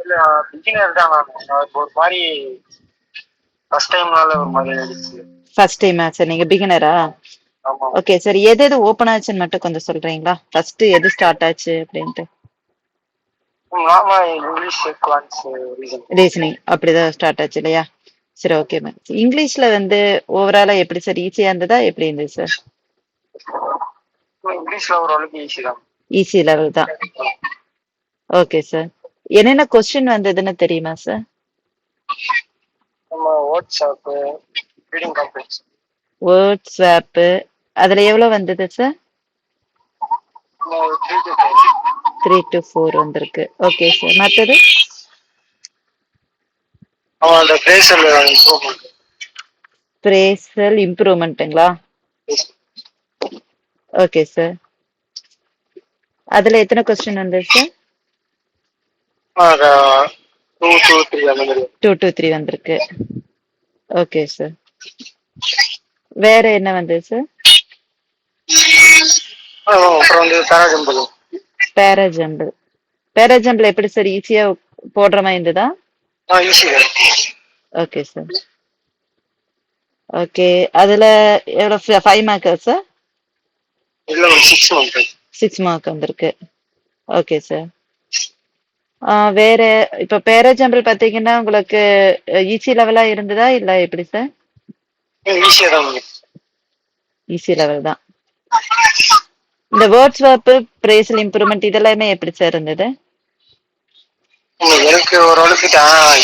இல்ல பிகினர் தான் மேம். ஒரு மாதிரி ஃபர்ஸ்ட் டைம்னால ஒரு மாதிரி ஆயிடுச்சு. ஃபர்ஸ்ட் டைம் சார் நீங்க பிகினரா? ஆமா. ஓகே சார், எது எது ஓபன் ஆச்சுன்னு மட்டும் கொஞ்சம் சொல்றீங்களா? ஃபர்ஸ்ட் எது ஸ்டார்ட் ஆச்சு அப்படின்ட்டு. நார்மலா இங்கிலீஷ் குவான்ஸ் ரீசனிங் அப்படிதான் ஸ்டார்ட் ஆச்சு இல்லையா? சரி, ஓகே மேம். இங்கிலீஷ்ல வந்து ஓவராலா எப்படி சார், ஈஸியா இருந்ததா எப்படி இருந்தது சார்? இங்கிலீஷ்ல ஓரளவுக்கு ஈஸி தான். ஈஸி லெவல் தான். Okay sir. என்னென்ன கொஸ்டின் வந்ததுன்னு தெரியுமா சார்? நம்ம WhatsApp reading complex word swap அதுல எவ்வளவு வந்தது சார்? 3 to 4 வந்திருக்கு. Okay sir. மத்தது அந்த பிரேசல் இம்ப்ரூவ்மென்ட். பிரேசல் இம்ப்ரூவ்மெண்ட்டுங்களா? Okay sir. அதுல எத்தனை கொஸ்டின் வந்தது சார்? 2 to 3 வந்திருக்கு. Okay sir. வேற என்ன வந்தது சார்? அப்புறம் வந்து பேராஜம்பிள். பேராஜம்பிள். பேராஜம்பிள் எப்படி சார், ஈஸியா போடுற மாதிரி இருந்ததா? ஈஸி. Okay sir. ஓகே, அதுல எவ்வளவு 5 மார்க் சார்? இல்ல 6 மார்க். 6 மார்க் வந்திருக்கு. Okay sir. வேற இப்ப பேராஜம்பிள் பாத்தீங்கன்னா உங்களுக்கு ஈஸி லெவலா இருந்ததா இல்ல எப்படி சார்? ஈஸியா தான். ஈஸி லெவல் தான். இந்த வேர்ட் ஸ்வாப், பிரேசல் இம்ப்ரூவ்மெண்ட் இதெல்லாமே எப்படி சார் இருந்தது? எனக்கு ஓரளவுக்கு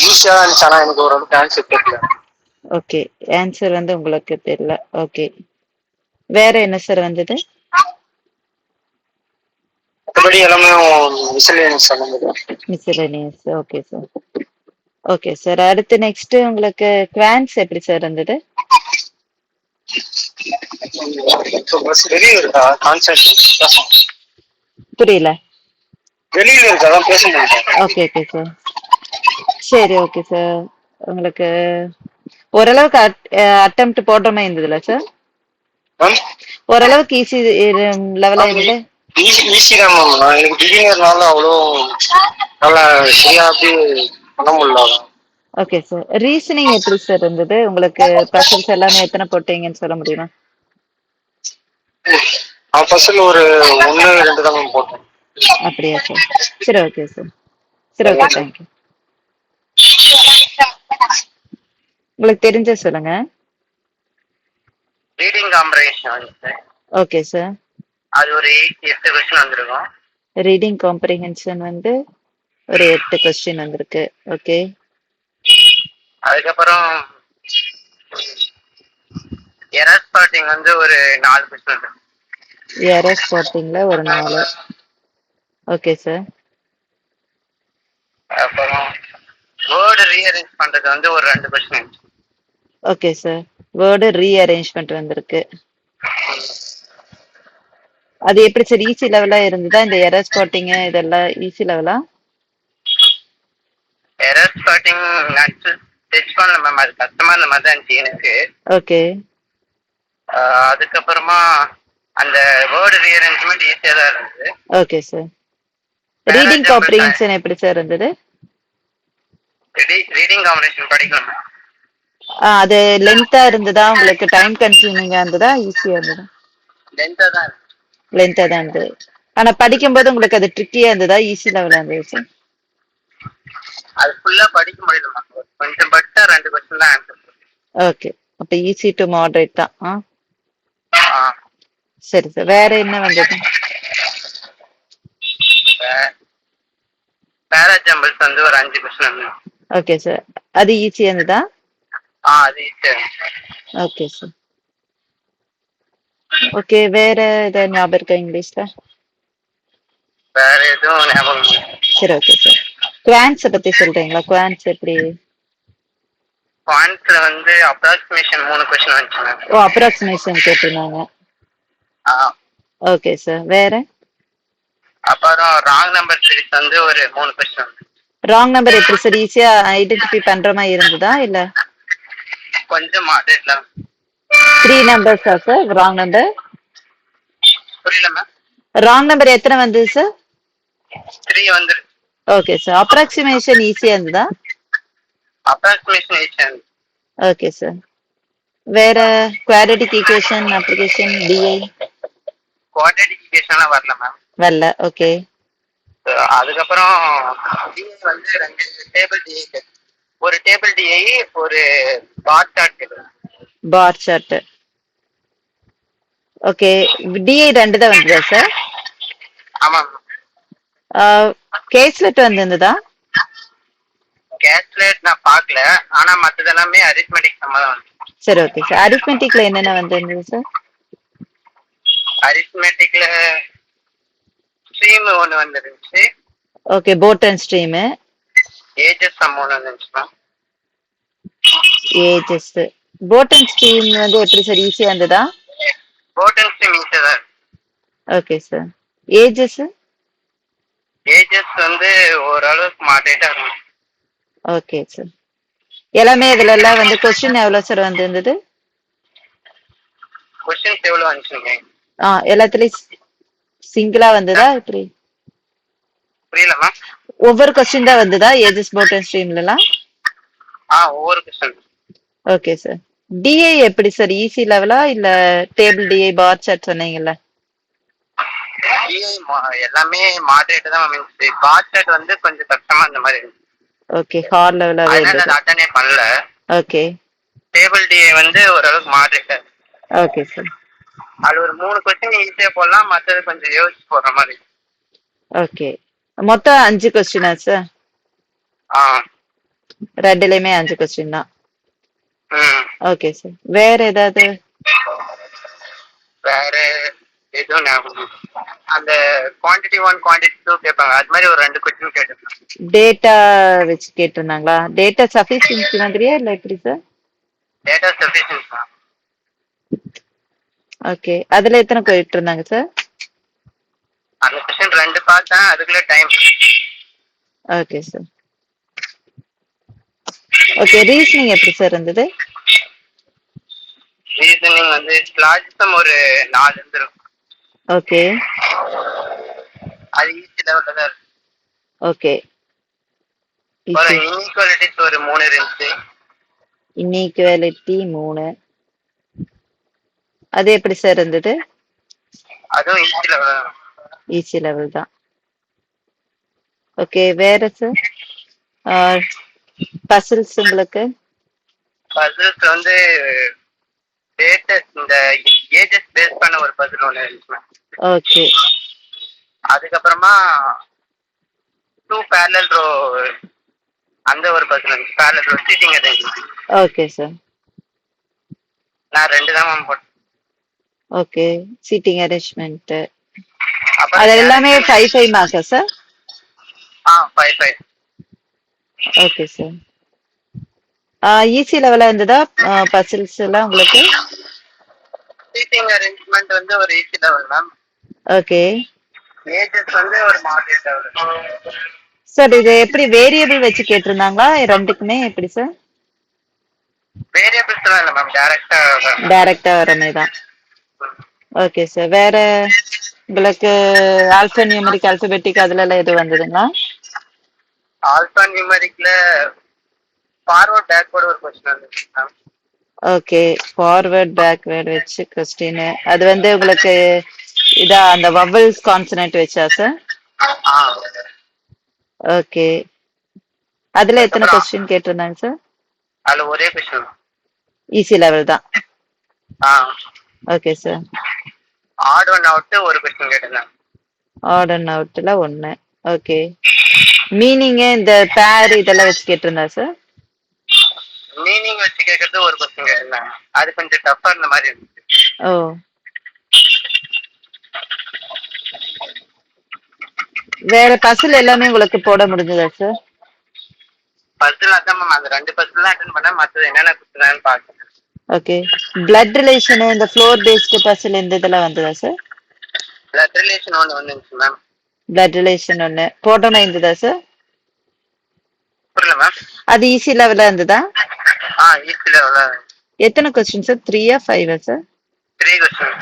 ஈஸியா இருந்துச்சு, ஆனா எனக்கு ஓரளவுக்கு ஆன்சர் தெரியல. ஓகே, ஆன்சர் வந்து உங்களுக்கு தெரியல. ஓகே, வேற என்ன சார் வந்தது? மற்றபடி எல்லாமே மிஸ்செலேனியஸ் அந்த மாதிரி. Miscellaneous. Okay sir. Okay sir. அடுத்து நெக்ஸ்ட் உங்களுக்கு குவான்ஸ் எப்படி சார் இருந்தது? வெளியில இருக்கா கான்செப்ட்? புரியல. வெளியில இருக்கா தான் பேச மாட்டேன். Okay okay sir. சரி, ஓகே சார். உங்களுக்கு ஓரளவுக்கு அட்டெம்ப்ட் போடுற மாதிரி இருந்ததுல சார்? ஓரளவுக்கு ஈஸி லெவலா இருந்தது. ஈஸி தான் மேம். எனக்கு பிகினர்னால அவ்வளோ நல்லா சரியா பண்ண முடியல. Okay sir. ரீசனிங் எப்படி சார் இருந்தது உங்களுக்கு? பசில்ஸ் எல்லாமே எத்தனை போட்டீங்கன்னு சொல்ல முடியுமா? பசில் ஒரு 1 2 தான் மேம் போட்டேன். அப்படியா சார்? சரி, ஓகே சார். சரி, ஓகே, தேங்க்யூ. உங்களுக்கு தெரிஞ்ச சொல்லுங்க. Reading comprehension. Okay sir. அது ஒரு 8 क्वेश्चन வந்திருக்கும். ரீடிங் காம்ப்ரிஹென்ஷன் வந்து ஒரு 8 கொஸ்டின் வந்திருக்கு. ஓகே. அதுக்கப்புறம் எரர் ஸ்பாட்டிங் வந்து ஒரு 4 क्वेश्चन. எரர் ஸ்பாட்டிங்ல ஒரு 4. Okay sir. அப்புறம் வேர்ட் ரீஅரேஞ்ச் பண்றது வந்து ஒரு 2 question. Okay sir. Word rearrangement வந்திருக்கு. அது எப்படி சார், ஈஸி லெவலா இருந்ததா? இந்த எரர் ஸ்பாட்டிங் இதெல்லாம் ஈஸி லெவலா? எரர் ஸ்பாட்டிங் நான் டெஸ்ட் பண்ணல மேம், அது கஷ்டமா இருந்த மாதிரி தான் இருந்துச்சு எனக்கு. ஓகே. அதுக்கப்புறமா அந்த வேர்ட் ரீஅரேஞ்ச்மெண்ட் ஈஸியா தான் இருந்தது. Okay sir. ரீடிங் காம்ப்ரிஹென்ஷன் எப்படி சார் இருந்தது? ரீடிங் காம்ப்ரிஹென்ஷன் படிக்கணும். அது லென்த்தா இருந்ததா உங்களுக்கு? டைம் கன்சியூமிங்கா இருந்ததா ஈஸியா இருந்ததா? லென்த்தா தான். லென்த்தா தான் இருந்தது. ஆனா படிக்கும்போது உங்களுக்கு அது ட்ரிக்கியா இருந்ததா ஈஸி லெவலா இருந்தது சார்? அது ஃபுல்லா படிக்க முடியல. கொஞ்சம் படிச்சா 2 क्वेश्चन தான் ஆன்சர். ஓகே, அப்ப ஈஸி டு மாடரேட் தான். சரி சார். வேற என்ன வந்தது? பேராஜம்பிள்ஸ் வந்து ஒரு 5 क्वेश्चन. Okay sir. அது ஈஸியா இருந்ததா? அது ஈஸியா. Okay sir. ஓகே, வேற ஏதாவது ஞாபகம் இருக்கா இங்கிலீஷ்ல? வேற எதுவும் ஞாபகம் இல்லை. சரி, ஓகே சார். குவான்ஸ் பத்தி சொல்றீங்களா? குவான்ஸ் எப்படி? குவான்ஸ்ல வந்து அப்ராக்ஸிமேஷன் 3 क्वेश्चन வந்துச்சு. ஓ, அப்ராக்ஸிமேஷன் கேட்டிருந்தாங்க. Okay sir. வேற? அப்புறம் ராங் நம்பர் சீரிஸ் வந்து ஒரு 3 क्वेश्चन. ராங் நம்பர் எப்படி சார், ஈஸியா ஐடென்டிஃபை பண்ற மாதிரி இருந்ததா இல்ல? கொஞ்சம் மாடரேட்ல. 3 நம்பர்ஸா சார் ராங் நம்பர்? புரியல மேம். ராங் நம்பர் எத்தனை வந்தது சார்? 3 வந்து ஓகே சார். அப்ராக்ஸிமேஷன் ஈஸியா இருந்ததா? அப்ராக்சிமேஷன் ஈஸியாக. Okay sir. வேற quadratic equation application DI quadratic ஈக்குவேஷன்லாம் வரல மேம். வரல. ஓகே. அதுக்கப்புறம் டிஐ வந்து 2 டேபிள் டிஐ, ஒரு டேபிள் டிஐ, ஒரு bar chart. Bar chart. Okay. DI 2 தான் வந்ததா சார்? ஆமாம். கேஸ்லெட் வந்திருந்ததா? கேல்குலேட் நான் பார்க்கல, ஆனா மற்றது எல்லாமே அரித்மெட்டிக் சம்மதம். சரி, ஓகே சார். அரித்மெட்டிக்ல என்னென்ன வந்திருந்தது சார்? அரித்மெட்டிக்ல ஸ்ட்ரீம் ஒன்று வந்துருந்துச்சு, okay. Boat and stream. Ages sum ஒன்று வந்துருந்துச்சு ma'am. Ages. Boat and stream வந்து எப்படி சார், ஈஸியா இருந்ததா? போட் அண்ட் ஸ்ட்ரீம் ஈஸியாக தான். Okay sir. ஏஜஸ்? ஏஜஸ் வந்து ஓரளவுக்கு மாடரேட்டா இருக்கும். Okay sir. எல்லாமே இதுல எல்லாம் வந்து கொஸ்டின் எவ்வளவு சார் வந்திருந்தது? கொஸ்டின்ஸ் எவ்வளோ வந்துச்சுங்க? எல்லாத்துலயும் சிங்கிளா வந்ததா இப்படி? புரியல மேம். ஒவ்வொரு கொஸ்டின் தான் வந்ததா ஏஜஸ் போட் அண்ட் ஸ்ட்ரீம்ல எல்லாம்? ஒவ்வொரு கொஸ்டின். Okay sir. டிஐ எப்படி சார், ஈஸி லெவலா இல்ல டேபிள் டிஐ பார் சார்ட் சொன்னீங்கல்ல? டிஐ எல்லாமே மாடரேட்டா தான் மேம் இருந்துச்சு. பார் சார்ட் வந்து கொஞ்சம் கஷ்டமா இந்த மாதிரி இருந்துச்சு. ஓகே. ஹார்ட் லெவலாவே அதனால இருந்தது. அதை அட்டனே பண்ணல. ஓகே. டேபிள் டிஐ வந்து ஓரளவுக்கு மாடரேட்டா. Okay sir. அது ஒரு 3 கொஸ்டின் ஈஸியா போடலாம், மற்றது கொஞ்சம் யோசிச்சு போடுற மாதிரி. ஓகே. மொத்தம் 5 கொஸ்டினா சார்? ஆ. ரெண்டுலயுமே 5 கொஸ்டின் தான். ம். Okay sir. வேற ஏதாவது? வேற எதுவும் ஞாபகம். அந்த குவான்டிட்டி 1 குவான்டிட்டி 2 கேட்பாங்க, அது மாதிரி ஒரு 2 கொஸ்டின் கேட்டிருந்தேன். டேட்டா வச்சு கேட்டிருந்தாங்களா? டேட்டா சஃபிஷியன்சி மாதிரியா இல்ல எப்படி சார்? டேட்டா சஃபிஷியன்ஸ் தான். ஓகே. அதுல எத்தனை போயிட்டு இருந்தாங்க சார்? அந்த கொஸ்டின் 2 பார்த்தேன், அதுக்குள்ள time. Okay sir. Okay. Reasoning எப்படி சார் இருந்தது? ரீசனிங் வந்து லாஜிசம் ஒரு 4 இருந்திருக்கும். ஓகே. அது ஈஸி லெவல்ல தான் இருக்கு. ஓகே. ஒரு இன்இக்வாலிட்டிஸ் ஒரு 3 இருந்துச்சு. இன்இக்வாலிட்டி 3. அது எப்படி சார் இருந்தது? அதுவும் ஈஸி லெவல் தான். ஈஸி லெவல் தான். ஓகே. வேற சார்? பசில்ஸ் உங்களுக்கு? பசில்ஸ் வந்து டேட்டா இந்த ஏஜஸ் பேஸ் பண்ண ஒரு பசில் ஒன்று இருந்துச்சு. ஓகே. அதுக்கப்புறமா 2 parallel row அந்த ஒரு பசில் இருந்துச்சு. parallel row seating arrangement. Okay sir. நான் 2 தான் மேம் போட்டேன். ஓகே. Seating arrangement. அப்புறம் அது எல்லாமே 5 மார்க்கா சார்? 5. Okay sir. ஈஸி லெவலா இருந்ததா பசில்ஸ் எல்லாம் உங்களுக்கு? சீட்டிங் அரேஞ்ச்மெண்ட் வந்து ஒரு easy level ma'am. Okay. Ages வந்து ஒரு மாடரேட் லெவல். சார் இது எப்படி வேரியபிள் வச்சு கேட்டிருந்தாங்களா ரெண்டுக்குமே, எப்படி சார்? வேரியபிள்ஸ் எல்லாம் இல்லை மேம், டைரக்டா வர மாதிரி தான். Okay sir. வேற உங்களுக்கு ஆல்பா நியூமரிக் ஆல்பபெட்டிக் அதுல எல்லாம் எது வந்ததுங்களா? ஆல்பா நியூமரிக்ல ஃபார்வர்ட் பேக்வர்ட் ஒரு கொஸ்டின் வந்துச்சு மேம். ஓகே. ஃபார்வர்ட் பேக்வர்ட் வச்சு கொஸ்டின். அது வந்து உங்களுக்கு இதா அந்த வவல்ஸ் கான்சனன்ட் வச்சா சார்? ஓகே. அதுல எத்தனை கொஸ்டின் கேட்டிருந்தாங்க சார்? அதுல ஒரே கொஸ்டின். ஈஸி லெவல் தான். Okay sir. Odd one out ஒரு கொஸ்டின் கேட்டிருந்தாங்க. ஆட் அண்ட் அவுட்ல 1. ஓகே. மீனிங் இந்த பேர் இதெல்லாம் வச்சு கேட்டிருந்தா சார்? மீனிங் வச்சு கேட்கறது ஒரு கொஸ்டின் கேட்டிருந்தாங்க, அது கொஞ்சம் டஃப்பா இருந்த மாதிரி இருந்துச்சு. ஓ. வேற பசில் எல்லாமே உங்களுக்கு போட முடிஞ்சதா சார்? பசில் அதான் மேம், அந்த 2 பசில் தான் அட்டென்ட் பண்ணேன், மற்றது என்னென்ன கொடுத்துருந்தாங்கன்னு பார்த்தேன். ஓகே. பிளட் ரிலேஷன் இந்த ஃப்ளோர் பேஸ்டு பசில் இந்த இதெல்லாம் வந்ததா சார்? பிளட் ரிலேஷன் ஒன்று வந்துருந்துச்சு மேம். பிளட் ரிலேஷன் 1 போட்டோனா இருந்ததா சார்? புரியல மேம். அது ஈஸி லெவலா இருந்ததா? ஈஸி லெவலா. எத்தனை கொஸ்டின் சார்? 3 5 சார்? 3 question.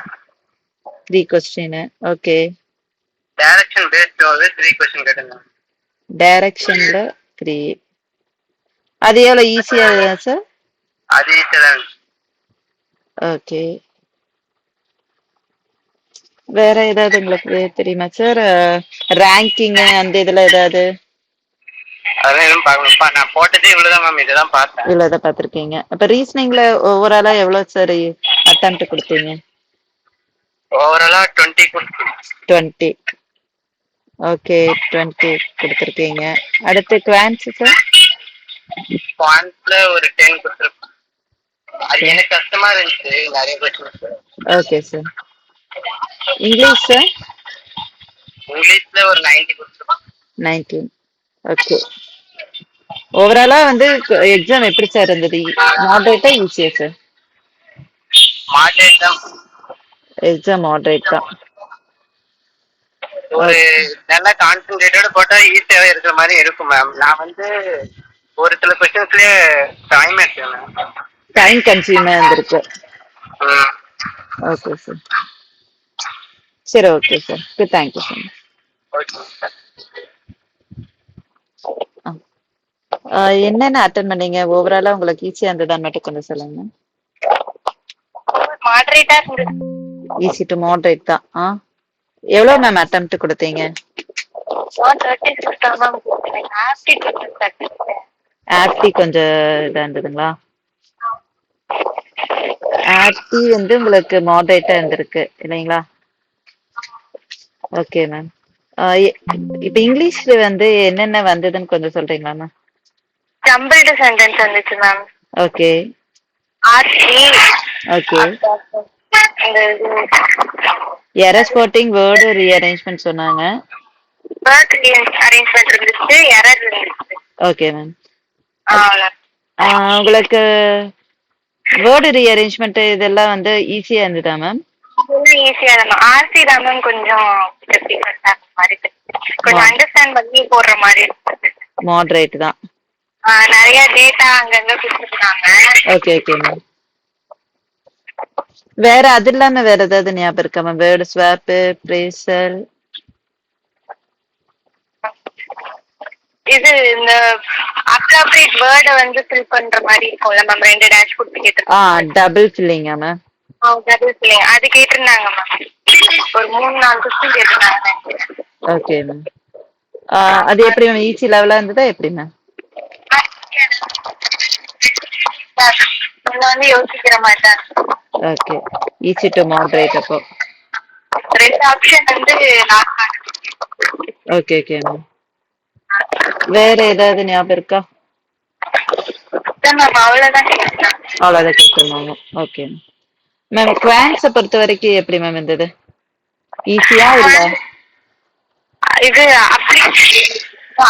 3 question. Okay. Direction based வந்து 3 கொஸ்டின் கேட்டிருந்தாங்க. டைரக்ஷன்ல 3. அது எவ்வளோ ஈஸியா சார்? அது ஈஸியாக தான் இருந்துச்சு. ஓகே. வேற ஏதாவது உங்களுக்கு தெரியுமா சார்? ரேங்கிங் அந்த இதுல ஏதாவது? அதெல்லாம் எதுவும் பார்க்கணும்ப்பா, நான் போட்டதே இவ்வளோதான் மேம், இதுதான் பார்த்தேன். இவ்வளோதான் பார்த்துருக்கீங்க. அப்ப ரீசனிங்ல ஓவராலா எவ்வளவு சார் அட்டெம்ப்ட் கொடுத்தீங்க? ஓவராலாக 20 கொடுத்து. 20. ஓகே, 20 கொடுத்துருக்கீங்க. அடுத்து குவான்ஸ் சார்? குவான்ஸ்ல ஒரு 10 கொடுத்துருப்பேன். அது எனக்கு கஷ்டமா இருந்துச்சு, நிறைய questions. Okay sir. English sir? இங்கிலீஷ்ல ஒரு 90 கொடுத்துருப்பேன். 19. ஓகே. ஓவராலா வந்து எக்ஸாம் எப்படி சார் இருந்தது? மாடரேட்டா ஈஸியா சார்? மாடரேட் தான். எக்ஸாம் மாடரேட் தான். ஒரு நல்ல கான்சென்ட்ரேட்டோட போட்டா ஈஸியாவே இருக்கிற மாதிரி இருக்கும் மேம். நான் வந்து ஒரு சில கொஸ்டின்ஸ்லயே டைம் எடுத்தேன் மேம். டைம் கன்சியூமா இருந்திருக்கு. ம். Okay sir. சரி, okay sir. Thank you sir. Okay sir. என்னென்ன அட்டன் பண்ணீங்க? ஓவராலா உங்களுக்கு ஈஸியா இருந்ததான்னு மட்டும் கொஞ்சம் சொல்லுங்க. மாடரேட்டா இருந்துச்சு. ஈஸி டு மாடரேட் தான். எவ்வளவு மேம் அட்டெம்ப்ட் கொடுத்தீங்க? 30 கொடுத்தா மேம். ஆப்டி கொஞ்சம் இதா இருந்ததுங்களா? ஆப்டி வந்து உங்களுக்கு மாடரேட்டா இருந்திருக்கு இல்லைங்களா? Okay ma'am. இப்ப இங்கிலீஷ்ல வந்து என்னென்ன வந்ததுன்னு கொஞ்சம் சொல்றீங்களா மேம்? ஜம்பிள்டு சென்டென்ஸ் வந்துச்சு ma'am. Okay. RC. Okay. Error spotting, word rearrangement சொன்னாங்க. வேர்ட் அரேஞ்ச்மென்ட் இருந்துச்சு, எரர் இருந்துச்சு. Okay ma'am. உங்களுக்கு வேர்டு ரீஅரேஞ்ச்மென்ட் இதெல்லாம் வந்து ஈஸியா இருந்ததா மேம்? ஈஸியா தான். ஆர்சி தான் மேம் கொஞ்சம் டிஃபிகல்ட்டா மாதிரி, கொஞ்சம் அண்டர்ஸ்டாண்ட் பண்ணி போடுற மாதிரி இருந்துச்சு. மாடரேட் தான். நிறைய டேட்டா அங்கங்க கொடுத்துருக்காங்க. Okay okay ma'am. வேற அது இல்லாம வேற ஏதாவது ஞாபகம் இருக்கா மேம்? வேர்டு ஸ்வாப், பிரேசல், இது இந்த அப்ராப்ரியேட் வேர்டை வந்து ஃபில் பண்ற மாதிரி இருக்கும்ல மேம். 2 டேஷ் கொடுத்து கேட்டிருக்காங்க. டபுள் ஃபில்லிங்கா மேம்? டபுள் ஃபில்லிங் அது கேட்டிருந்தாங்க மேம். ஒரு 3-4 கொஸ்டின் கேட்டிருந்தாங்க. Okay ma'am. அது எப்படி மேம்? ஈஸி லெவலா இருந்ததா எப்படி மேம்? வந்து யோசிக்கிற மாட்டேன். Okay, easy to moderate. அப்போ 2 ஆப்ஷன் வந்து ஓகே ஓகே மேம். வேற ஏதாவது ஞாபகம் இருக்கா மேம்? அவ்வளவுதான் கேட்டிருந்தாங்க. Okay ma'am. குவான்ஸை பொறுத்த வரைக்கும் எப்படி மேம் இருந்தது? ஈஸியா இல்ல? இது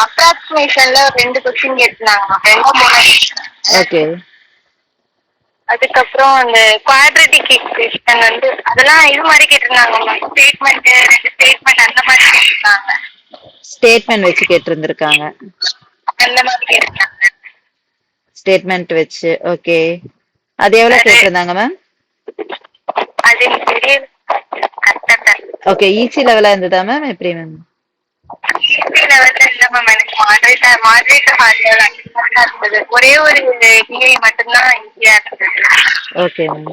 அப்ராக்சிமேஷன்ல 2 கொஸ்டின் கேட்டிருந்தாங்க. 2-3. ஓகே. அதுக்கப்புறம் அந்த குவாட்ரேட்டிக் ஈக்குவேஷன் வந்து அதெல்லாம் இது மாதிரி கேட்டிருந்தாங்க மேம். ஸ்டேட்மெண்ட் 2 ஸ்டேட்மெண்ட் அந்த மாதிரி கேட்டிருந்தாங்க. ஸ்டேட்மெண்ட் வச்சு கேட்டிருந்திருக்காங்க. அந்த மாதிரி கேட்டிருந்தாங்க. ஸ்டேட்மெண்ட் வச்சு. ஓகே. அது எவ்வளவு கேட்டிருந்தாங்க மேம்? அது தெரியல. ஓகே. ஈஸி லெவலா இருந்ததா மேம் எப்படி மேம்? ஈஸி லெவல்ல இல்ல மேம். எனக்கு மாடரேட்டா இருந்தது. ஒரே ஒரு தியரி மட்டும்தான் ஈஸியா இருந்தது. Okay ma'am.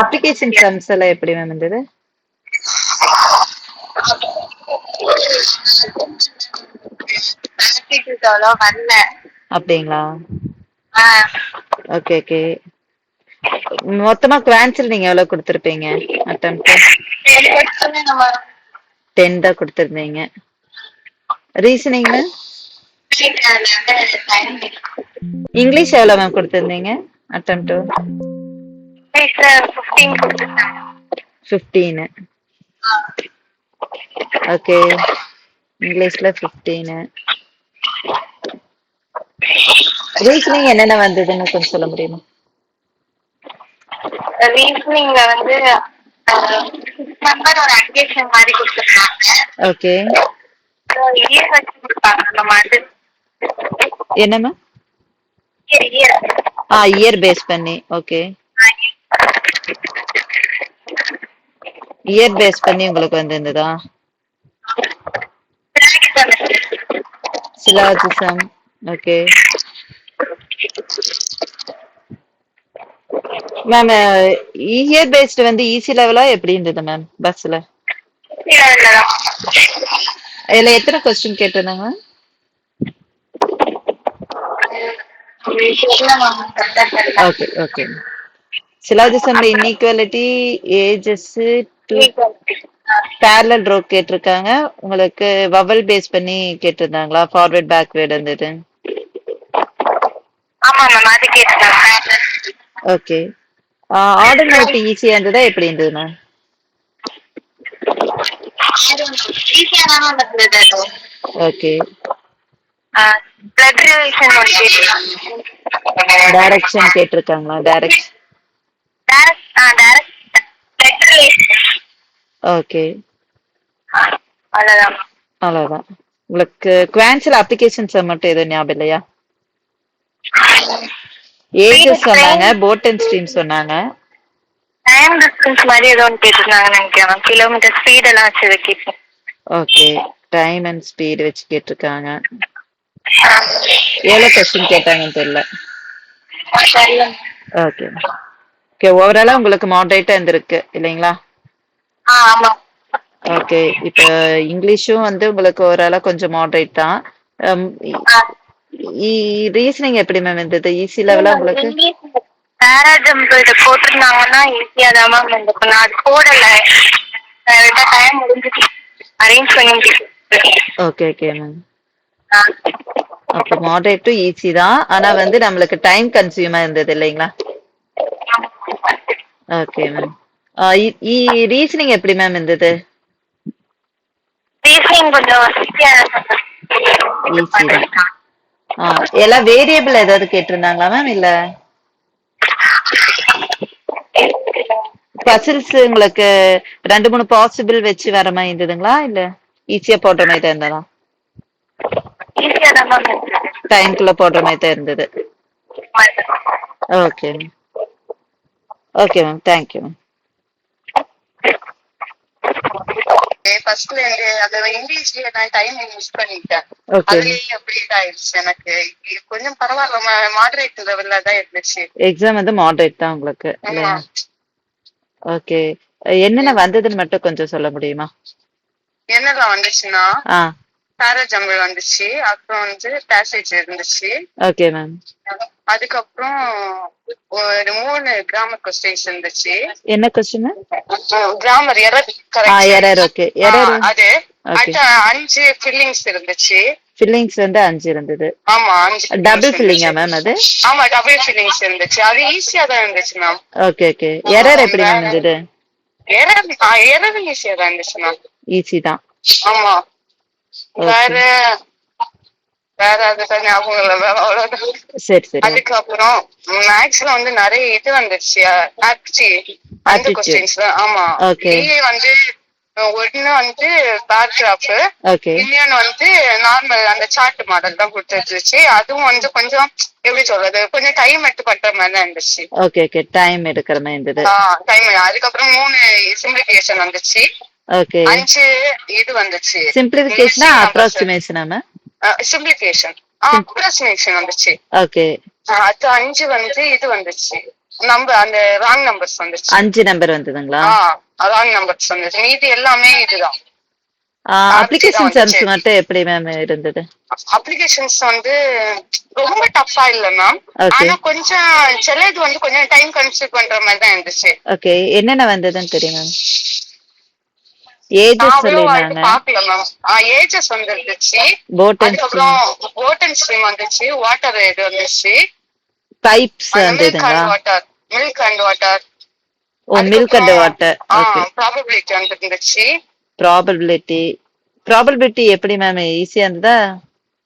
அப்ளிகேஷன் சம்ஸ் எல்லாம் எப்படி மேம் இருந்தது? அப்படிங்களா? Okay okay. மொத்தமா குவான்ஸ்ல நீங்க எவ்வளவு கொடுத்திருப்பீங்க அட்டெம்ப்ட்? 10 தான் கொடுத்திருந்தீங்க. Reasoning ma'am? இங்கிலீஷ் எவ்வளவு மேம் கொடுத்திருந்தீங்க அட்டெம்ப்ட்? 15. ஓகே. இங்கிலீஷ்ல 15. ரீசனிங் என்னென்ன வந்ததுன்னு கொஞ்சம் சொல்ல முடியுமா? ரீசனிங்ல வந்து நம்பர் ஒரு அப்ளிகேஷன் மாதிரி கொடுத்துருக்காங்க. ஓகே. இயர் வச்சு கொடுப்பாங்க நம்ம. அது என்ன மேம்? இயர் இயர் பேஸ் பண்ணி. ஓகே. இயர் பேஸ் பண்ணி உங்களுக்கு வந்திருந்ததா? Syllogism. Okay ma'am. Year based வந்து ஈஸி லெவலா எப்படி இருந்தது மேம் பஸ்ல? இதுல எத்தனை கொஸ்டின் கேட்டிருந்தாங்க? Okay okay. சிலாஜிசம்ல இன்இக்வாலிட்டி, ஏஜஸ், பேரலல் ரோ கேட்டிருக்காங்க. உங்களுக்கு வவல் பேஸ் பண்ணி கேட்டிருந்தாங்களா? ஃபார்வர்ட் பேக்வேர்ட் இருந்தது. ஆமா மேம், அது கேட்டுருக்காங்க. ஓகே. ஆர்டர் நோட் ஈஸியா இருந்ததா எப்படி இருந்தது மேம்? ஈஸியா தான் இருந்தது. ஓகே. பிளட் ரிலேஷன் டைரக்ஷன் கேட்டிருக்காங்களா? டைரக்ஷன். Blood relation. ஓகே அவ்வளவுதான். அவ்வளவுதான். உங்களுக்கு குவான்சல் அப்ளிகேஷன்ஸ் மட்டும் எதுவும் ஞாபகம் இல்லையா? ஏஜஸ் சொன்னாங்க, போட் அண்ட் ஸ்ட்ரீம் சொன்னாங்க. டைம் டிஸ்டன்ஸ் மாதிரி ஏதோ ஒன்று கேட்டிருந்தாங்கன்னு நினைக்கிறேன். கிலோமீட்டர் ஸ்பீட் எல்லாம் வச்சு கேட்டேன். ஓகே. டைம் அண்ட் ஸ்பீட் வச்சு கேட்டிருக்காங்க. எவ்வளோ கொஸ்டின் கேட்டாங்கன்னு தெரியல. Okay okay. ஓவராலா உங்களுக்கு மாடரேட்டா இருந்திருக்கு இல்லைங்களா? ஆமா. ஓகே. இப்போ இங்கிலீஷும் வந்து உங்களுக்கு ஓவராலா கொஞ்சம் மாடரேட் தான். ரீசனிங் எப்படி மேம் இருந்தது? ஈஸி லெவலா உங்களுக்கு? பேராஜம்பிள் போட்டிருந்தாங்கன்னா ஈஸியா தான் மேம் இருந்திருக்கும். நான் அது போடல, டைம் முடிஞ்சிட்டு அரேஞ்ச் பண்ணி. Okay okay ma'am. அப்போ மாடரேட் டு ஈஸி தான், ஆனா வந்து நம்மளுக்கு டைம் கன்சியூமா இருந்தது இல்லைங்களா? Okay ma'am. ரீசனிங் எப்படி மேம் இருந்தது? ரீசனிங் கொஞ்சம் ஈஸி தான். எல்லாம் வேரியபிள் ஏதாவது கேட்டிருந்தாங்களா மேம்? இல்ல பசில்ஸ் உங்களுக்கு 2-3 பாசிபிள் வச்சு வர மாதிரி இருந்ததுங்களா? இல்ல ஈஸியா போடுற மாதிரி தான் இருந்ததா? டைம்குள்ள போடுற மாதிரி தான் இருந்தது. Okay okay ma'am. Thank you ma'am. ஃபர்ஸ்ட்ல இருந்து அது இங்கிலீஷ்லயே நான் டைம் யூஸ் பண்ணிட்டேன். ஓகே. அதுலயே அப்படி ஆயிடுச்சு. எனக்கு கொஞ்சம் பரவாயில்ல, மாடரேட் லெவல்ல தான் இருந்துச்சு. எக்ஸாம் வந்து மாடரேட் தான் உங்களுக்கு இல்லையா? ஓகே. என்னென்ன வந்ததுன்னு மட்டும் கொஞ்சம் சொல்ல முடியுமா? என்னெல்லாம் வந்துச்சுன்னா ஆ பேராஜம்பிள் வந்துச்சு, அப்புறம் வந்து பேசேஜ் இருந்துச்சு. Okay ma'am. அதுக்கப்புறம் ஒரு 3 கிராமர் கொஸ்டின்ஸ் இருந்துச்சு. என்ன question? Grammar error. Error. Okay. Error அது. அடுத்து 5 ஃபில்லிங்ஸ் இருந்துச்சு. ஃபில்லிங்ஸ் வந்து 5 இருந்தது. ஆமா, 5 டபுள் ஃபில்லிங்கா மேம் அது? ஆமா, டபுள் ஃபில்லிங்ஸ் இருந்துச்சு. அது ஈஸியா தான் இருந்துச்சு மேம். Okay okay. எரர் எப்படி மேம் இருந்தது? எரர் ஈஸியா தான் இருந்துச்சு மேம். ஈஸி தான். ஆமா. வேற அதுதான் ஞாபகம் இல்ல மேம், அவ்வளவுதான். சரி சரி. அதுக்கப்புறம் மேக்ஸ்ல வந்து நிறைய இது வந்துருச்சு, அந்த கொஸ்டின்ஸ். ஆமா. வந்து ஒண்ணு வந்து பேராகிராஃப், இன்னொன்னு வந்து நார்மல் அந்த சார்ட் மாடல் தான் கொடுத்துருச்சு. அதுவும் வந்து கொஞ்சம் எப்படி சொல்றது, கொஞ்சம் டைம் எடுத்து பண்ற மாதிரி தான் இருந்துச்சு. Okay okay. டைம் எடுக்கிற மாதிரி இருந்தது. டைம். அதுக்கப்புறம் 3 சிம்பிளிஃபிகேஷன் வந்துச்சு. ஓகே. 5 இது வந்துச்சு. சிம்பிளிஃபிகேஷனா அப்ராக்ஸிமேஷனா மேம்? சிம்பிளிஃபிகேஷன் அப்ராக்ஸிமேஷன் வந்துச்சு. ஓகே. அது 5 வந்து இது வந்துச்சு, நம்பர் அந்த ராங் நம்பர்ஸ் வந்துச்சு. 5 நம்பர் வந்ததுங்களா? ராங் நம்பர்ஸ் வந்துச்சு. மீதி எல்லாமே இதுதான். அப்ளிகேஷன் சம்ஸ் மட்டும் எப்படி மேம் இருந்தது? அப்ளிகேஷன்ஸ் வந்து ரொம்ப டஃபா இல்ல மேம், ஆனா கொஞ்சம் சிலது வந்து கொஞ்சம் டைம் கன்சியூம் பண்ற மாதிரி தான் இருந்துச்சு. ஓகே. என்னென்ன வந்ததுன்னு தெரியும் மேம்? ஏஜஸ் சொல்லிருந்தாங்க. பாக்கல மேம். ஏஜஸ் வந்துருச்சு. அதுக்கப்புறம் போட் அண்ட் ஸ்ட்ரீம் வந்துச்சு. வாட்டர் இது வந்துச்சு. பைப்ஸ் வந்ததுங்களா? Milk and water. Oh, milk and water. Okay. Probability வந்துருந்துச்சு. ப்ராபபிலிட்டி எப்படி மேம்? ஈஸியா இருந்ததா?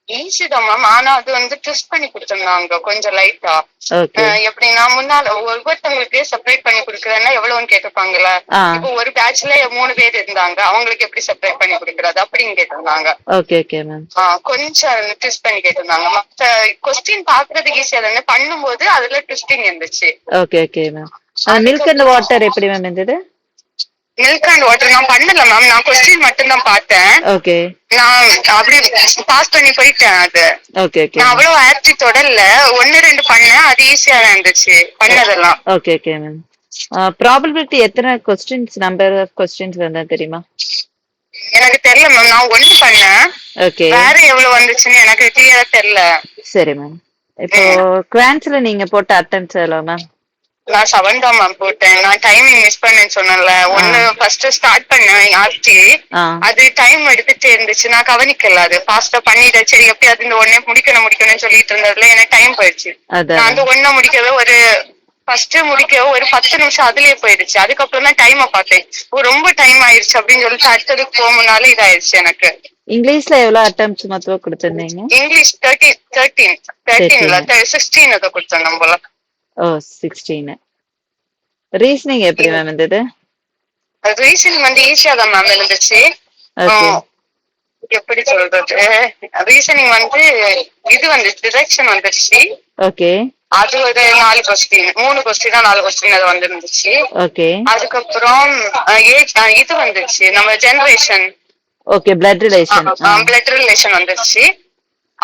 ஈஸி தான் மேம், ஆனா அது வந்து ட்விஸ்ட் பண்ணி கொடுத்துருந்தாங்க கொஞ்சம் லைட்டா. எப்படின்னா முன்னால ஒவ்வொருத்தவங்களுக்கு செப்பரேட் பண்ணி கொடுக்குறேன்னா எவ்வளவுன்னு கேட்டுப்பாங்கல்ல. இப்போ ஒரு பேட்ச்ல 3 பேர் இருந்தாங்க, அவங்களுக்கு எப்படி செப்பரேட் பண்ணி கொடுக்கறது அப்படின்னு கேட்டிருந்தாங்க. Okay okay ma'am. கொஞ்சம் ட்விஸ்ட் பண்ணி கேட்டிருந்தாங்க. மத்த கொஸ்டின் பாக்குறதுக்கு ஈஸியா தானே, பண்ணும்போது அதுல ட்விஸ்டிங் இருந்துச்சு. Okay okay ma'am. Milk and water எப்படி மேம் இருந்தது? மில்க் அண்ட் வாட்டர் நான் பண்ணல மேம். நான் கொஸ்டின் மட்டும் தான் பார்த்தேன். ஓகே. நான் அப்படி பாஸ் பண்ணி போயிட்டேன் அது. Okay okay. நான் அவ்வளவு ஆப்டி தொடரல. 1 2 பண்ணேன். அது ஈஸியா தான் இருந்துச்சு பண்ணதெல்லாம். Okay okay ma'am. ப்ராபபிலிட்டி எத்தனை கொஸ்டின்ஸ் நம்பர் ஆஃப் கொஸ்டின்ஸ் வந்தா தெரியுமா? எனக்கு தெரியல மேம். நான் 1 பண்ணேன். ஓகே. வேற எவ்வளவு வந்துச்சுன்னு எனக்கு கிளியரா தெரியல. சரி மேம். இப்போ குவான்ஸ்ல நீங்க போட்ட அட்டெம்ப்ட்ஸ் எவ்வளவு மேம்? நான் 7 தான் மேம் போட்டேன். நான் டைமிங் மிஸ் பண்ணேன்னு சொன்னேன்ல. ஒன்னு ஃபர்ஸ்ட் ஸ்டார்ட் பண்ணேன் ஆர்டி. அது டைம் எடுத்துட்டே இருந்துச்சு. நான் கவனிக்கல. அது ஃபாஸ்டா பண்ணிட்டேன். சரி எப்படியாவது இந்த ஒன்னே முடிக்கணும்னு சொல்லிட்டு இருந்ததுல எனக்கு டைம் போயிடுச்சு. நான் அந்த ஒன்ன முடிக்கவே ஃபர்ஸ்ட் முடிக்கவே ஒரு 10 நிமிஷம் அதுலயே போயிடுச்சு. அதுக்கப்புறம் தான் டைமை பார்த்தேன். ரொம்ப டைம் ஆயிடுச்சு அப்படின்னு சொல்லிட்டு அடுத்ததுக்கு போகும்னால இதாயிருச்சு எனக்கு. இங்கிலீஷ்ல எவ்வளவு அட்டெம்ப்ட்ஸ் மொத்தம் கொடுத்திருந்தீங்க? இங்கிலீஷ் 13 16 கொடுத்தேன் நம்மள. ஓ 16. ரீசனிங் எப்படி மேம் இருந்தது? ரீசனிங் வந்து ஈஸியா தான் மேம் இருந்துச்சு. எப்படி சொல்றது, ரீசனிங் வந்து இது வந்து டிரெக்ஷன் வந்துருச்சு. ஓகே. அது ஒரு 4 கொஸ்டின் 3 கொஸ்டினா 4 கொஸ்டின் அது வந்துருந்துச்சு. ஓகே. அதுக்கப்புறம் இது வந்துருச்சு நம்ம ஜெனரேஷன். ஓகே. பிளட் ரிலேஷன் வந்துருச்சு.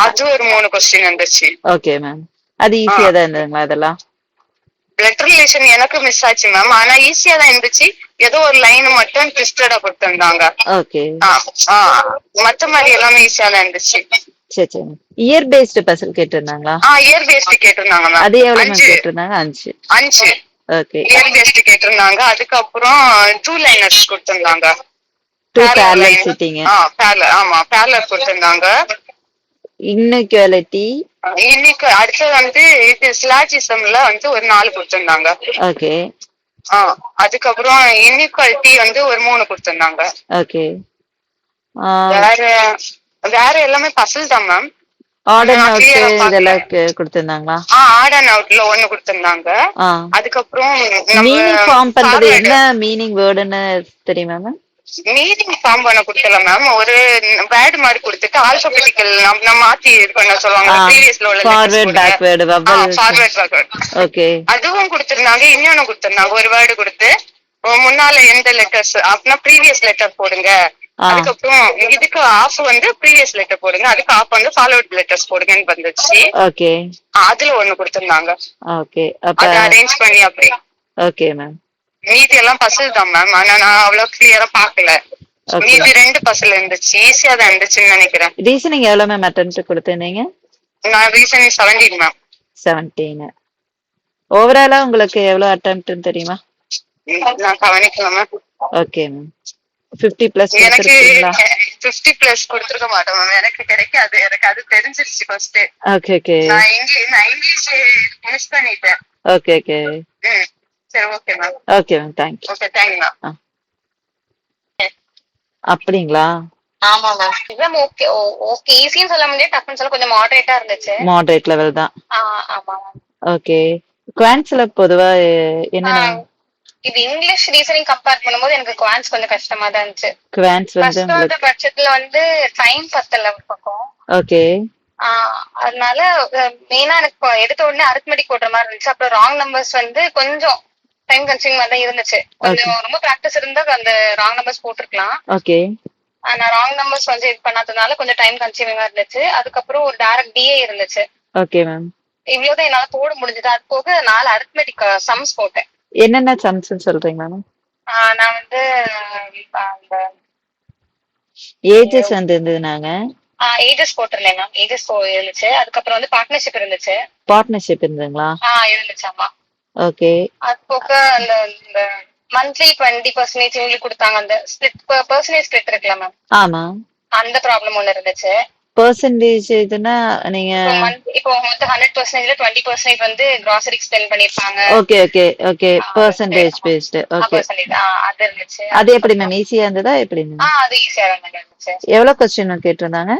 அது ஒரு 3 கொஸ்டின் வந்துருச்சு. Okay ma'am. அது ஈஸியா தான் இருந்ததுங்களா அதெல்லாம்? பிளட் ரிலேஷன் எனக்கு மிஸ் ஆச்சு மேம். ஆனா ஈஸியா தான் இருந்துச்சு. ஏதோ ஒரு லைன் மட்டும் ட்விஸ்டடா கொடுத்திருந்தாங்க. ஓகே. மத்த மாதிரி எல்லாமே ஈஸியா தான் இருந்துச்சு. சரி சரி. இயர் பேஸ்ட் பசில் கேட்டிருந்தாங்களா? இயர் பேஸ்ட் கேட்டிருந்தாங்க மேம். அது எவ்வளவு மேம் கேட்டிருந்தாங்க? 5. ஓகே. இயர் பேஸ்ட் கேட்டிருந்தாங்க. அதுக்கப்புறம் 2 லைனர்ஸ் கொடுத்திருந்தாங்க. 2 parallel sitting. ஆமா parallel கொடுத்திருந்தாங்க. இன்இக்வாலிட்டி. இன்னைக்கு அடுத்து வந்து இது சிலாஜிசம்ல வந்து ஒரு 4 கொடுத்திருந்தாங்க. ஓகே. அதுக்கப்புறம் இன்இக்வாலிட்டி வந்து ஒரு 3 கொடுத்திருந்தாங்க. ஓகே. வேற எல்லாமே பசில் தான் மேம். ஆட் அண்ட் அவுட் இதெல்லாம் கொடுத்திருந்தாங்களா? ஆட் அண்ட் அவுட்ல 1 கொடுத்திருந்தாங்க. அதுக்கப்புறம் மீனிங் ஃபார்ம் பண்றது என்ன மீனிங் வேர்டுன்னு தெரியுமா மேம்? மீனிங் ஃபார்ம் பண்ண கொடுக்கல மேம். ஒரு வேர்ட் மாதிரி கொடுத்துட்டு ஆல்பபெட்டிக்கல் நம்ம மாத்தி இது பண்ண சொல்லுவாங்க. ப்ரீவியஸ்ல உள்ள forward backward vowel. Forward backward. Okay. அதுவும் கொடுத்திருந்தாங்க. இன்னொன்னு கொடுத்திருந்தாங்க. ஒரு வேர்டு கொடுத்து முன்னால எந்த லெட்டர்ஸ் அப்படின்னா ப்ரீவியஸ் லெட்டர் போடுங்க. அதுக்கப்புறம் இதுக்கு ஆஃப் வந்து ப்ரீவியஸ் லெட்டர் போடுங்க. அதுக்கு ஆஃப் வந்து ஃபாலோவர்ட் லெட்டர்ஸ் போடுங்கன்னு வந்துச்சு. ஓகே. அதுல 1 கொடுத்திருந்தாங்க. ஓகே. அப்ப அரேஞ்ச் பண்ணி அப்படி. Okay ma'am. மீதி எல்லாம் பசில் தான் மேம். ஆனா நான் அவ்வளவு கிளியரா பாக்கல. மீதி 2 பசில் இருந்துச்சு. ஈஸியா தான் இருந்துச்சுன்னு நினைக்கிறேன். ரீசனிங் எவ்வளவு மேம் அட்டெம்ப்ட் கொடுத்திருந்தீங்க? நான் ரீசனிங் 17 மேம். 17. ஓவராலா உங்களுக்கு எவ்வளவு அட்டெம்ப்ட்னு தெரியுமா? நான் கவனிக்கல மேம். Okay ma'am. 50 பிளஸ் எனக்கு 50 பிளஸ் கொடுத்துருக்க மாட்டேன் மேம். எனக்கு கிடைக்காது. எனக்கு அது தெரிஞ்சிருச்சு ஃபர்ஸ்ட். Okay okay. நான் இங்கிலீஷ் மிஸ் பண்ணிட்டேன். Okay okay. சரி okay ma'am. Okay ma'am. Thank you. Okay thank you ma'am. அப்படிங்களா? ஆமா மேம். எக்ஸாம் ஓகே ஓகே ஈஸின்னு சொல்ல முடியாது. டஃப்னு சொல்ல கொஞ்சம் மாடரேட்டா இருந்துச்சு. மாடரேட் லெவல் தான். ஆமா மேம். ஓகே. குவான்ஸ்ல பொதுவா என்ன இது இங்கிலீஷ் ரீசனிங் கம்பேர் பண்ணும்போது எனக்கு குவான்ஸ் கொஞ்சம் கஷ்டமா தான் இருந்துச்சு. குவான்ஸ் வந்து பட்சத்துல வந்து டைம் பத்தல ஒரு பக்கம். ஓகே. அதனால மெயினா எனக்கு எடுத்த உடனே அரித்மெட்டிக் போடுற மாதிரி இருந்துச்சு. அப்புறம் ராங் நம்பர்ஸ் வந்து கொஞ்சம் டைம் கன்சியூமிங் தான் இருந்துச்சு. கொஞ்சம் ரொம்ப பிராக்டிஸ் இருந்தா அந்த ராங் நம்பர்ஸ் போட்டுருக்கலாம். ஓகே. நான் ராங் நம்பர்ஸ் வந்து இது பண்ணாததுனால கொஞ்சம் டைம் கன்சியூமிங்கா இருந்துச்சு. அதுக்கப்புறம் ஒரு டைரக்ட் டிஏ இருந்துச்சு. Okay ma'am. இவ்வளவுதான் என்னால போட முடிஞ்சது. அது போக 4 அரித்மெட்டிக் சம்ஸ் போட்டேன். என்னென்ன சம்ஸ் சொல்றீங்க மேம்? நான் வந்து ஏஜஸ் வந்து இருந்ததுனாங்க. ஏஜஸ் போட்டுருந்தேன் மேம். ஏஜஸ் இருந்துச்சு. அதுக்கப்புறம் வந்து பார்ட்னர்ஷிப் இருந்துச்சு. பார்ட்னர்ஷிப் இருந்துங்களா? இருந்துச்சு ஆமா. ஓகே. அது போக அந்த மந்த்லி 20% உங்களுக்கு கொடுத்தாங்க. அந்த ஸ்பிளிட் பெர்சன்டேஜ் ஸ்பிளிட் இருக்குல்ல மேம்? ஆமா. அந்த ப்ராப்ளம் ஒன்னு இருந்துச்சு. பெர்சன்டேஜ் இதுனா நீங்க இப்போ மொத்த 100%ல 20% வந்து grocery ஸ்பெண்ட் பண்ணிருப்பாங்க. Okay okay okay. Percentage based. Okay. அது இருந்துச்சு. அது எப்படி மேம் ஈஸியா இருந்ததா எப்படி மேம்? அது ஈஸியா தான் இருந்துச்சு. எவ்வளவு क्वेश्चन கேட்டிருந்தாங்க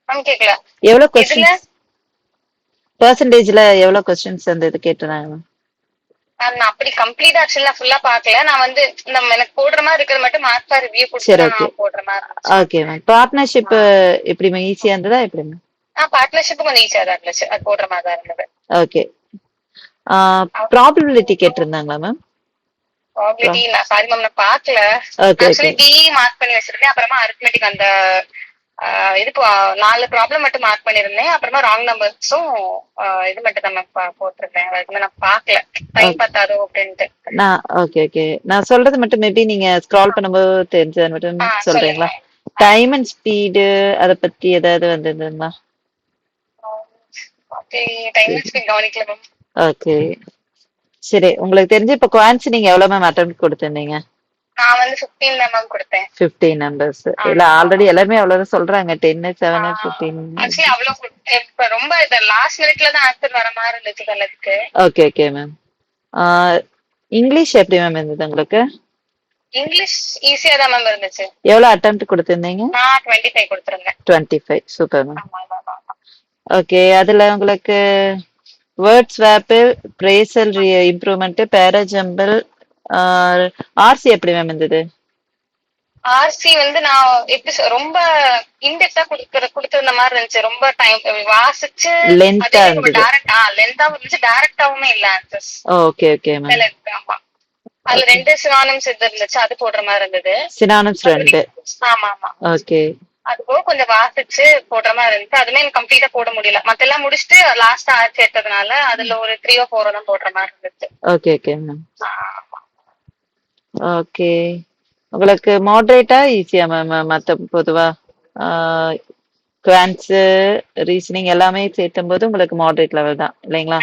மேம்? கேக்கல. எவ்வளவு क्वेश्चन பெர்சன்டேஜ்ல எவ்வளவு क्वेश्चंस வந்தது கேட்டிருந்தாங்க மேம்? நான் அப்படி கம்ப்ளீட்டா ஆக்சுவலா ஃபுல்லா பார்க்கல. நான் வந்து நம்ம எனக்கு போடுற மாதிரி இருக்கிறது மட்டும் மார்க்ஸா ரிவ்யூ கொடுத்து நான் போடுற மாதிரி. Okay ma'am. பார்ட்னர்ஷிப் எப்படி மேம் ஈஸியா இருந்ததா எப்படி மேம்? பார்ட்னர்ஷிப் கொஞ்சம் ஈஸியா தான் இருந்துச்சு. அது போடுற மாதிரி தான் இருந்தது. ஓகே. ப்ராபபிலிட்டி கேட்டிருந்தாங்களா மேம்? ப்ராபபிலிட்டி நான் சாரி மேம் நான் பார்க்கல. ஆக்சுவலி டிஇ மார்க் பண்ணி வச்சிருந்தேன். அப்புறமா அரித்மெட்டிக் அந்த இது 4 ப்ராப்ளம் மட்டும் மார்க் பண்ணிருந்தேன். அப்புறமா ராங் நம்பர்ஸும் இது மட்டும் தான் மேம் போட்டிருந்தேன். அதுக்கு நான் பார்க்கல, டைம் பார்த்தாதோ அப்படின்ட்டு. நான் சொல்றது மட்டும் மேபி நீங்க ஸ்க்ரால் பண்ணும்போது தெரிஞ்சது மட்டும் சொல்றீங்களா? டைம் அண்ட் ஸ்பீடு அத பத்தி ஏதாவது வந்திருந்தா? டைம் அண்ட் ஸ்பீட் கவனிக்கல மேம். ஓகே சரி, உங்களுக்கு தெரிஞ்சு இப்ப குவான்ஸ் நீங்க எவ்வளவு மேம் அட்டெம்ப்ட் கொடுத்திருந்தீங்க? நான் வந்து 15 தான் மேம் கொடுத்தேன். 15 நம்பர்ஸ். இல்ல ஆல்ரெடி எல்லாரும் அவ்வளவு சொல்றாங்க 10 7 15. ஆக்சுவலி அவ்வளவு இப்ப ரொம்ப லாஸ்ட் மினிட்ல தான் ஆன்சர் வர மாதிரி இருந்துச்சு எனக்கு. Okay ma'am. இங்கிலீஷ் எப்படி மேம் இருந்தது உங்களுக்கு? இங்கிலீஷ் ஈஸியா தான் மேம் இருந்துச்சு. எவ்வளவு அட்டெம்ப்ட் கொடுத்திருந்தீங்க? நான் 25 கொடுத்திருந்தேன். 25 சூப்பர் மேம். ஓகே, அதுல உங்களுக்கு word swap, phrasal improvement, parajumble, RC எப்படி மேம் இருந்தது? ஆர்சி வந்து நான் எப்படி ரொம்ப இன்டெப்தா கொடுத்திருந்த மாதிரி இருந்துச்சு. ரொம்ப டைம் வாசிச்சு லென்த்தா இருந்தது. லென்த்தாவும் இருந்துச்சு, டைரக்டாவுமே இல்ல ஆன்சர்ஸ். Okay ma'am. ஆமா, அதுல 2 சினானிம்ஸ் இருந்துச்சு, அது போடுற மாதிரி இருந்தது. சினானிம்ஸ் 2. ஆமா. ஓகே, அது போக கொஞ்சம் வாசிச்சு போடுற மாதிரி இருந்துச்சு. அதுமே எனக்கு கம்ப்ளீட்டா போட முடியல. மத்தெல்லாம் முடிச்சுட்டு லாஸ்டா ஆர்சி எடுத்ததுனால அதுல ஒரு 3 or 4 தான் போடுற மாதிரி இருந்துச்சு. Okay ma'am. ஓகே, உங்களுக்கு மாடரேட்டா ஈஸியா மேம்? மத்த பொதுவா குவான்ஸ் ரீசனிங் எல்லாமே சேர்த்தும் போது உங்களுக்கு மாடரேட் லெவல் தான் இல்லைங்களா?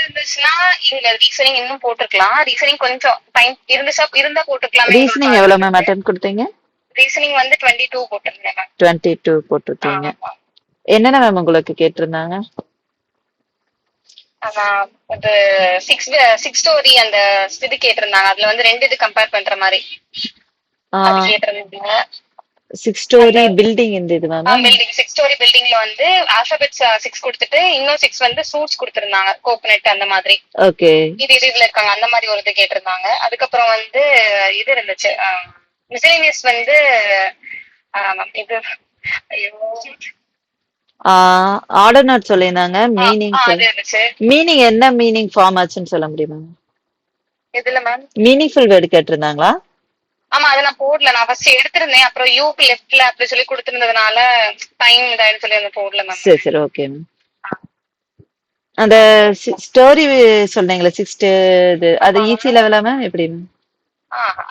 இருந்துச்சுன்னா இல்ல ரீசனிங் இன்னும் போட்டுக்கலாம். ரீசனிங் கொஞ்சம் டைம் இருந்தா போட்டுக்கலாம். ரீசனிங் எவ்வளவு மேம் அட்டெம்ப்ட் கொடுத்தீங்க? ரீசனிங் வந்து 22 போட்டிருந்தேன் மேம். 22 போட்டுட்டீங்க. என்னென்ன மேம் உங்களுக்கு கேட்டிருந்தாங்க? அது 6 ஸ்டோரி அந்த இது கேட்டிருந்தாங்க. அதுல வந்து 2 இது கம்பேர் பண்ற மாதிரி அது கேட்டிருந்தாங்க. 6 ஸ்டோரி பில்டிங் இந்த இது மேம். பில்டிங் 6 ஸ்டோரி பில்டிங்ல வந்து ஆல்பபெட்ஸ் 6 கொடுத்துட்டு இன்னும் 6 வந்து ஃப்ரூட்ஸ் கொடுத்திருந்தாங்க, கோகனட் அந்த மாதிரி. ஓகே, இதுல இருக்காங்க அந்த மாதிரி ஒரு இது கேட்டிருந்தாங்க. அதுக்கப்புறம் வந்து இது இருந்துச்சு மிஸ்லேனியஸ் வந்து இது ஆர்டர் நோட் சொல்லிருந்தாங்க. மீனிங் என்ன மீனிங் ஃபார்ம் ஆச்சுன்னு சொல்ல முடியுமா? எதுல மேம் மீனிங்ஃபுல் வேர்ட் கேட்டிருந்தாங்களா? ஆமா, அத நான் போடல. நான் ஃபர்ஸ்ட் எடுத்திருந்தேன், அப்புறம் யூக்கு லெஃப்ட்ல அப்படி சொல்லி கொடுத்திருந்ததுனால டைம் இதாயின்னு சொல்லி அந்த போடல மேம். சரி ஓகே மேம். அந்த ஸ்டோரி சொன்னீங்களா 6 இது, அது ஈஸி லெவலா மேம் எப்படி மேம்?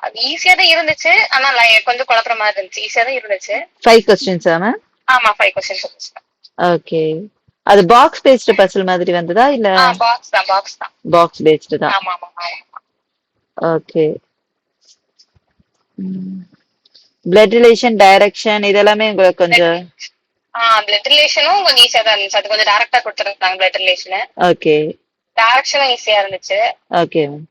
அது ஈஸியா தான் இருந்துச்சு, ஆனா கொஞ்சம் குழப்பற மாதிரி இருந்துச்சு. ஈஸியா தான் இருந்துச்சு. 5 क्वेश्चंस மேம்? ஆமா 5 क्वेश्चंस இருந்துச்சு. ஓகே, அது பாக்ஸ் பேஸ்ட் பசில் மாதிரி வந்ததா இல்ல? பாக்ஸ் தான். பாக்ஸ் பேஸ்ட் தான். ஆமா. ஓகே, பிளட் ரிலேஷன், டைரக்ஷன் இதெல்லாமே உங்களுக்கு கொஞ்சம் பிளட் ரிலேஷனும் கொஞ்சம் ஈஸியா தான் இருந்துச்சு. அது கொஞ்சம் டைரக்டா கொடுத்திருந்தாங்க பிளட் ரிலேஷன். ஓகே, டைரக்ஷனும் ஈஸியா இருந்துச்சு. Okay ma'am.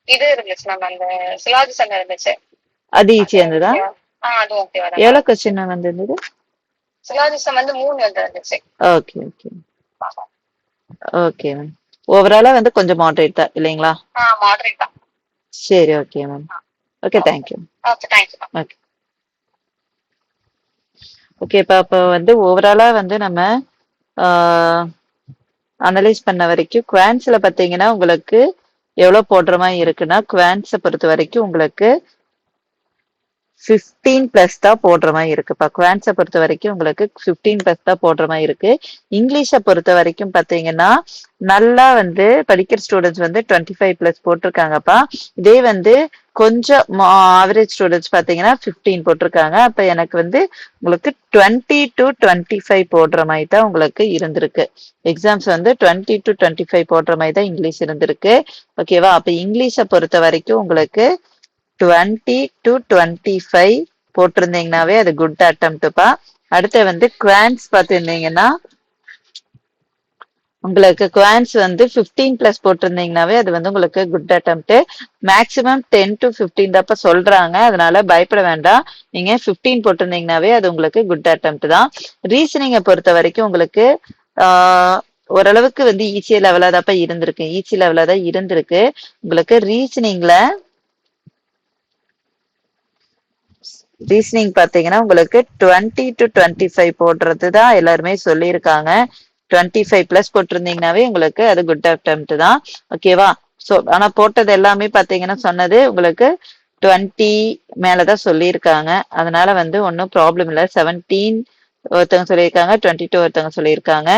இது இருந்துச்சு மேம், அந்த சிலாஜிசம் இருந்துச்சு. அது ஈஸியா இருந்ததா? அது ஓகேவா தான். எவ்வளவு क्वेश्चन வந்திருந்தது? சிலாஜிசம் வந்து 3 வந்துருந்துச்சு. Okay ma'am. ஓவராலா வந்து கொஞ்சம் மாடரேட் தான் இல்லைங்களா? மாடரேட் தான். சரி okay ma'am. Okay, thank you. Okay, thank you. Okay okay, இப்போ வந்து ஓவராலா வந்து நம்ம அனலைஸ் பண்ண வரைக்கும் குவான்ஸ்ல பாத்தீங்கன்னா உங்களுக்கு எவ்வளவு போடுற மாதிரி இருக்குன்னா, குவான்ஸை பொறுத்த வரைக்கும் உங்களுக்கு 15+ தான் போடுற மாதிரி இருக்குப்பா. குவான்ஸை பொறுத்த வரைக்கும் உங்களுக்கு 15+ தான் போடுற மாதிரி இருக்கு. இங்கிலீஷை பொறுத்த வரைக்கும் பாத்தீங்கன்னா நல்லா வந்து படிக்கிற ஸ்டூடெண்ட்ஸ் வந்து 25+ போட்டிருக்காங்கப்பா. இதே வந்து கொஞ்சம் ஆவரேஜ் ஸ்டூடெண்ட்ஸ் பாத்தீங்கன்னா 15 போட்டிருக்காங்க. அப்ப எனக்கு வந்து உங்களுக்கு 20 to 25 போடுற மாதிரி தான் உங்களுக்கு இருந்திருக்கு. எக்ஸாம்ஸ் வந்து 20 to 25 போடுற மாதிரி தான் இங்கிலீஷ் இருந்திருக்கு. ஓகேவா? அப்ப இங்கிலீஷை பொறுத்த வரைக்கும் உங்களுக்கு 20 to 25 போட்டிருந்தீங்கன்னாவே அது குட் அட்டெம்ப்ட்பா. அடுத்து வந்து குவான்ஸ் பாத்திருந்தீங்கன்னா உங்களுக்கு குவான்ஸ் வந்து 15+ போட்டிருந்தீங்கன்னாவே அது வந்து உங்களுக்கு குட் அட்டெம்ப்ட். மேக்சிமம் 10 to 15 தாப்ப சொல்றாங்க, அதனால பயப்பட வேண்டாம். நீங்க 15 போட்டிருந்தீங்கன்னாவே அது உங்களுக்கு குட் அட்டெம்ப்ட் தான். ரீசனிங்கை பொறுத்த வரைக்கும் உங்களுக்கு ஓரளவுக்கு வந்து ஈஸி லெவலா தாப்ப இருந்திருக்கு. ஈஸி லெவலா தான் இருந்திருக்கு உங்களுக்கு. ரீசனிங் பாத்தீங்கன்னா உங்களுக்கு 20 to 25 போடுறது தான் எல்லாருமே சொல்லியிருக்காங்க. 25+ போட்டிருந்தீங்கன்னாவே உங்களுக்கு அது குட் அட்டெம்ப்ட் தான். ஓகேவா? சோ ஆனா போட்டது எல்லாமே பாத்தீங்கன்னா சொன்னது உங்களுக்கு 20 மேலதான் சொல்லியிருக்காங்க. அதனால வந்து ஒன்னும் ப்ராப்ளம் இல்ல. 17 ஒருத்தவங்க சொல்லியிருக்காங்க, 22 ஒருத்தவங்க சொல்லியிருக்காங்க.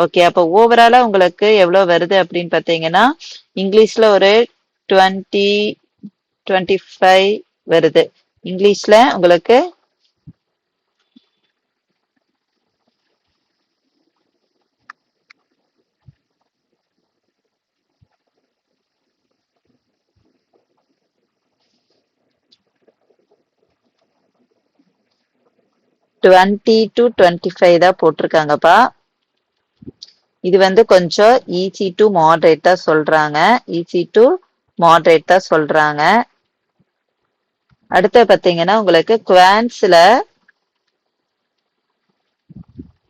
ஓகே, அப்போ ஓவராலா உங்களுக்கு எவ்வளவு வருது அப்படின்னு பாத்தீங்கன்னா இங்கிலீஷ்ல ஒரு 20 25 வருது. இங்கிலீஷ்ல உங்களுக்கு 20 to 25 தான் போட்டிருக்காங்கப்பா. இது வந்து கொஞ்சம் ஈஸி டு மாடரேட் தான் சொல்றாங்க. ஈஸி டு மாடரேட் தான் சொல்றாங்க. அடுத்து பாத்தீங்கன்னா உங்களுக்கு குவான்ஸ்ல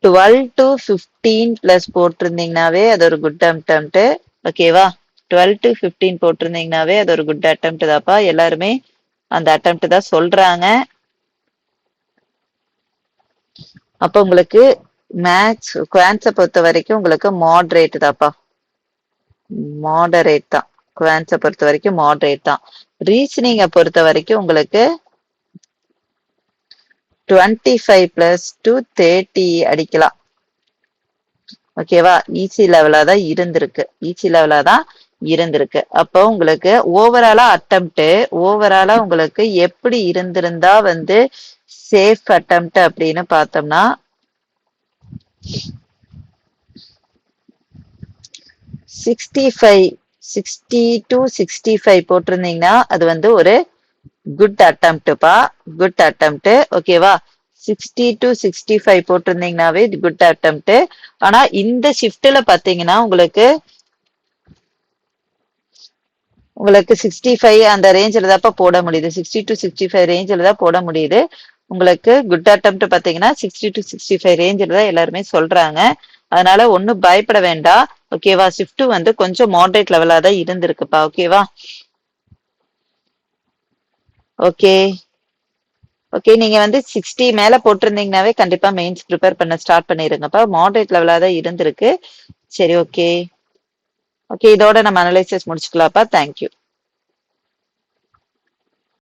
12 to 15 பிளஸ் போட்டிருந்தீங்கன்னாவே அது ஒரு குட் அட்டெம்ப்ட். ஓகேவா? 12 to 15 போட்டிருந்தீங்கன்னாவே அது ஒரு குட் அட்டெம்ப்ட் தான்ப்பா. எல்லாருமே அந்த அட்டெம்ப்ட் தான் சொல்றாங்க. அப்ப உங்களுக்கு மேக்ஸ் குவான்ஸை பொறுத்த வரைக்கும் உங்களுக்கு மாடரேட் தான்ப்பா. மாடரேட் தான். குவான்ஸை பொறுத்த வரைக்கும் மாடரேட் தான். ரீசனிங்கை பொறுத்த வரைக்கும் உங்களுக்கு 25 பிளஸ் டு 30 அடிக்கலாம். ஓகேவா? ஈஸி லெவலா தான் இருந்திருக்கு. ஈஸி லெவலா தான் இருந்திருக்கு. அப்போ உங்களுக்கு ஓவராலா உங்களுக்கு எப்படி இருந்திருந்தா வந்து சேஃப் அட்டெம்ப்ட் அப்படின்னு பார்த்தோம்னா 60 to 65 போட்டிருந்தீங்கன்னா அது வந்து ஒரு குட் அட்டெம்ப்ட்பா. Good attempt. ஓகேவா? 60 to 65 போட்டிருந்தீங்கன்னாவே குட் அட்டெம்ப்ட். ஆனா இந்த ஷிஃப்ட்ல பாத்தீங்கன்னா உங்களுக்கு 65 அந்த ரேஞ்சில தான் போட முடியுது. 60 to 65 ரேஞ்சில தான் போட முடியுது. உங்களுக்கு குட் அட்டெம்ப்ட் பாத்தீங்கன்னா 60 to 65 ரேஞ்சில தான் எல்லாருமே சொல்றாங்க. அதனால ஒன்னும் பயப்பட வேண்டாம். ஓகேவா? ஷிஃப்ட் வந்து கொஞ்சம் மாடரேட் லெவலா தான் இருந்திருக்குப்பா. ஓகேவா? ஓகே ஓகே, நீங்க வந்து 60 மேல போட்டிருந்தீங்கன்னாவே கண்டிப்பா மெயின்ஸ் ப்ரிப்பேர் பண்ண ஸ்டார்ட் பண்ணிருங்கப்பா. மாடரேட் லெவலா தான் இருந்திருக்கு. சரி, ஓகே ஓகே, இதோட நம்ம அனலைசிஸ் முடிச்சுக்கலாம்ப்பா. தேங்க்யூ.